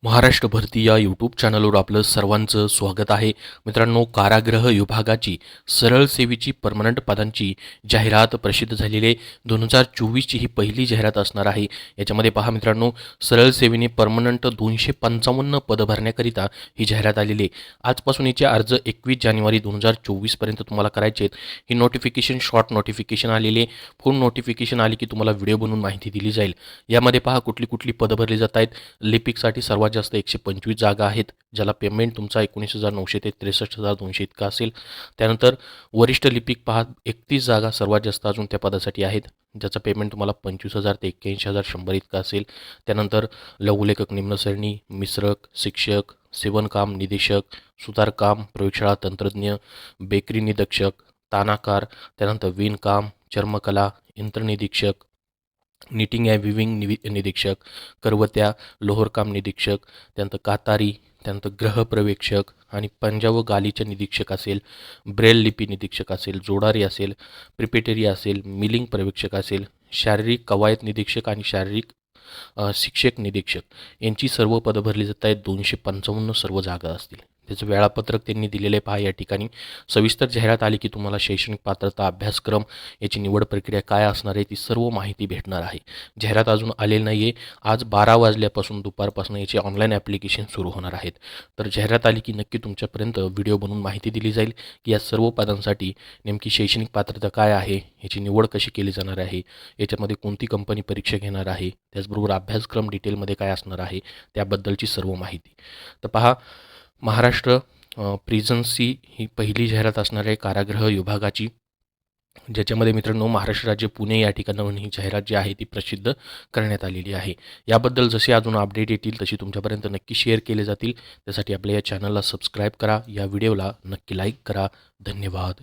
महाराष्ट्र भरती या यूट्यूब चॅनलवर आपलं सर्वांचं स्वागत आहे. मित्रांनो, कारागृह विभागाची सरळ सेवेची परमनंट पदांची जाहिरात प्रसिद्ध झालेली आहे. 2024ची ही पहिली जाहिरात असणार आहे. याच्यामध्ये पहा मित्रांनो, सरळ सेवेने परमनंट 255 पदं भरण्याकरिता ही जाहिरात आलेली आहे. आजपासून याचे अर्ज 21 जानेवारी 2024 तुम्हाला करायचे आहेत. ही नोटिफिकेशन शॉर्ट नोटिफिकेशन आलेली आहे. फुल नोटिफिकेशन आली की तुम्हाला व्हिडिओ बनवून माहिती दिली जाईल. यामध्ये पहा कुठली कुठली पदं भरली जात आहेत. लिपिकसाठी सर्वात जास्त 125 जागा आहेत, ज्याला पेमेंट तुमचा 19,900 ते 63,200 इतका असेल. त्यानंतर वरिष्ठ लिपिक पहा 31 जागा सर्वात जास्त अजून त्या पदासाठी आहेत, ज्याचा पेमेंट तुम्हाला 25,000 ते 81,100 इतका असेल. त्यानंतर लघुलेखक निम्नसरणी, मिश्रक, शिक्षक, सेवनकाम निदेशक, सुतारकाम, प्रयोगशाळा तंत्रज्ञ, बेकरी निरीक्षक, तानाकार, त्यानंतर विणकाम, चर्मकला, यंत्रनिरीक्षक, निटिंग अँड विविंग निरीक्षक, करवत्या, लोहरकाम निरीक्षक, त्यानंतर कातारी, त्यानंतर ग्रहपर्यवेक्षक आणि पंजा व गालीचे निरीक्षक असेल, ब्रेल लिपी निरीक्षक असेल, जोडारी असेल, प्रिपेटरी असेल, मिलिंग पर्यवेक्षक असेल, शारीरिक कवायत निरीक्षक आणि शारीरिक शिक्षक निरीक्षक यांची सर्व पदं भरली जात आहेत. 255 सर्व जागा असतील. त्याचं वेळापत्रक त्यांनी दिलेले पहा या ठिकाणी. सविस्तर जाहिरात आली की तुम्हाला शैक्षणिक पात्रता, अभ्यासक्रम, याची निवड प्रक्रिया काय असणार आहे ती सर्व माहिती भेटणार आहे. जाहिरात अजून आलेली नाही आहे. आज 12 वाजल्यापासून दुपारपासून याचे ऑनलाईन ॲप्लिकेशन सुरू होणार आहेत. तर जाहिरात आली की नक्की तुमच्यापर्यंत व्हिडिओ बनवून माहिती दिली जाईल की या सर्व पदांसाठी नेमकी शैक्षणिक पात्रता काय आहे, याची निवड कशी केली जाणार आहे, याच्यामध्ये कोणती कंपनी परीक्षा घेणार आहे, त्याचबरोबर अभ्यासक्रम डिटेलमध्ये काय असणार आहे त्याबद्दलची सर्व माहिती. तर पहा, महाराष्ट्र प्रिझन्सची ही पहिली जाहिरात असणार आहे कारागृह विभागाची, ज्याच्यामध्ये मित्रांनो महाराष्ट्र राज्य पुणे या ठिकाणाहून ही जाहिरात जी आहे ती प्रसिद्ध करण्यात आलेली आहे. याबद्दल जसे अजून अपडेट येतील तशी तुमच्यापर्यंत नक्की शेअर केले जातील. त्यासाठी आपल्या या चॅनलला सबस्क्राईब करा, या व्हिडिओला नक्की लाईक करा. धन्यवाद.